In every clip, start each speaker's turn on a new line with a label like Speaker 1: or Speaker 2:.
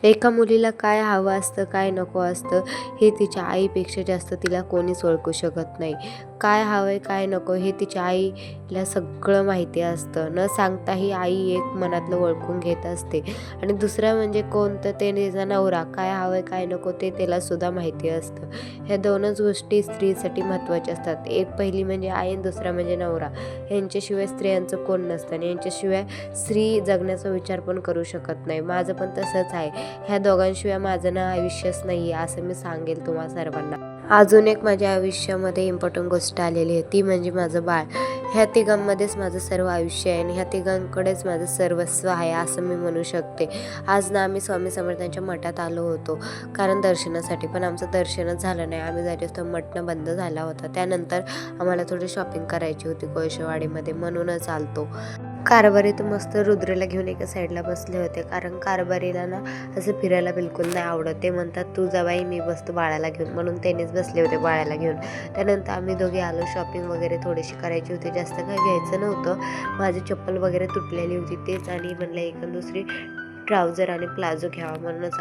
Speaker 1: एका मुलीला काय हवं असतं, काय नको असतं हे तिच्या आईपेक्षा जास्त तिला कोणीच ओळखू शकत नाही. काय हवं आहे, काय नको हे तिच्या आईला सगळं माहिती असतं. न सांगताही आई एक मनातलं ओळखून घेत असते. आणि दुसरा म्हणजे कोणतं ते तिचा नवरा, काय हवं आहे, काय नको ते तिलासुद्धा माहिती असतं. ह्या दोनच गोष्टी स्त्रीसाठी महत्त्वाच्या असतात. एक पहिली म्हणजे आई आणि दुसरा म्हणजे नवरा. यांच्याशिवाय स्त्रियांचं कोण नसतं आणि यांच्याशिवाय स्त्री जगण्याचा विचार पण करू शकत नाही. माझं पण तसंच आहे. ह्या दोघांशिवाय माझं ना आयुष्यच नाही आहे असं मी सांगेल तुम्हा सर्वांना. अजून एक माझ्या आयुष्यामध्ये इम्पॉर्टंट गोष्ट आलेली आहे ती म्हणजे माझं बाळ. ह्या तिघांमध्येच माझं सर्व आयुष्य आहे आणि ह्या तिघांकडेच माझं सर्वस्व आहे असं मी म्हणू शकते. आज ना आम्ही स्वामी समर्थांच्या मठात आलो होतो कारण दर्शनासाठी, पण आमचं दर्शनच झालं नाही. आम्ही जायचं तर मठनं बंद झाला होता. त्यानंतर आम्हाला थोडी शॉपिंग करायची होती कोळशेवाडीमध्ये, म्हणूनच आलतो. कारभारी तर मस्त रुद्रला घेऊन एका साईडला बसले होते कारण कारभारीला ना असं फिरायला बिलकुल नाही आवडत. ते म्हणतात तू जा बाई, मी बसतो बाळाला घेऊन, म्हणून त्यांनीच बसले होते बाळाला घेऊन. त्यानंतर आम्ही दोघे आलो. शॉपिंग वगैरे थोडीशी करायची होती, जास्त काय घ्यायचं नव्हतं. माझी चप्पल वगैरे तुटलेली होती तेच, आणि म्हणलं एक दुसरी ट्राउझर आणि प्लाझो घ्यावा म्हणूनच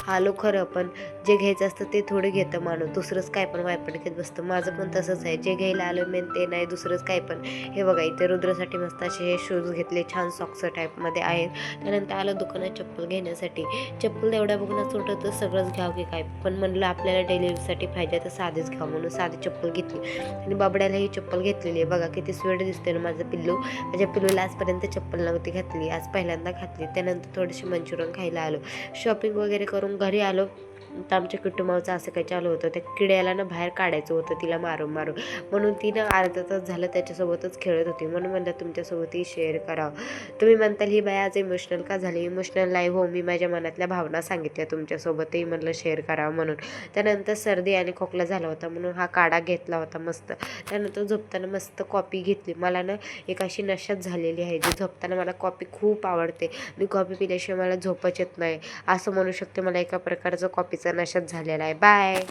Speaker 1: आलो खरं, पण जे घ्यायचं असतं ते थोडं घेतं माणूस, दुसरंच काय पण वायपट घेत बसतं. माझं पण तसंच आहे, जे घ्यायला आलो मेन ते नाही, दुसरंच काय पण. हे बघा इथे रुद्रासाठी मस्त असे हे शूज घेतले, छान सॉक्स टाईपमध्ये आहेत. त्यानंतर आलं दुकानात चप्पल घेण्यासाठी. चप्पल एवढ्या बघून असं वाटत तर सगळंच घ्यावं की काय, पण म्हणलं आपल्याला डेली यूजसाठी पाहिजे तर साधीच घ्यावं म्हणून साधी चप्पल घेतली. आणि बाबड्याला ही चप्पल घेतलेली आहे. बघा किती स्वेट दिसते ना माझं पिल्लू. माझ्या पिल्लूला आजपर्यंत चप्पल नव्हती घातली, आज पहिल्यांदा घातली. त्यानंतर थोडेसे मंचुरियन खायला आलो. शॉपिंग वगैरे करून घरी आलो तर आमच्या कुटुंबाचं असं काही चालू होतं, त्या किड्याला ना बाहेर काढायचं होतं तिला मारून म्हणून ती ना अर्धा तास झालं त्याच्यासोबतच खेळत होती. म्हणून म्हणलं तुमच्यासोबतही शेअर करावं. तुम्ही म्हणताल ही बाई आज इमोशनल का झाली? इमोशनल नाही हो, मी माझ्या मनातल्या भावना सांगितल्या तुमच्यासोबतही म्हणलं शेअर करावं म्हणून. त्यानंतर सर्दी आणि खोकला झाला होता म्हणून हा काढा घेतला होता मस्त. त्यानंतर झोपताना मस्त कॉफी घेतली. मला ना एक अशी नशाच झालेली आहे जी झोपताना मला कॉफी खूप आवडते आणि कॉफी पिल्याशिवाय मला झोपच येत नाही असं म्हणू शकते. मला एका प्रकारचं कॉफीचा नशाच झालेला आहे. बाय.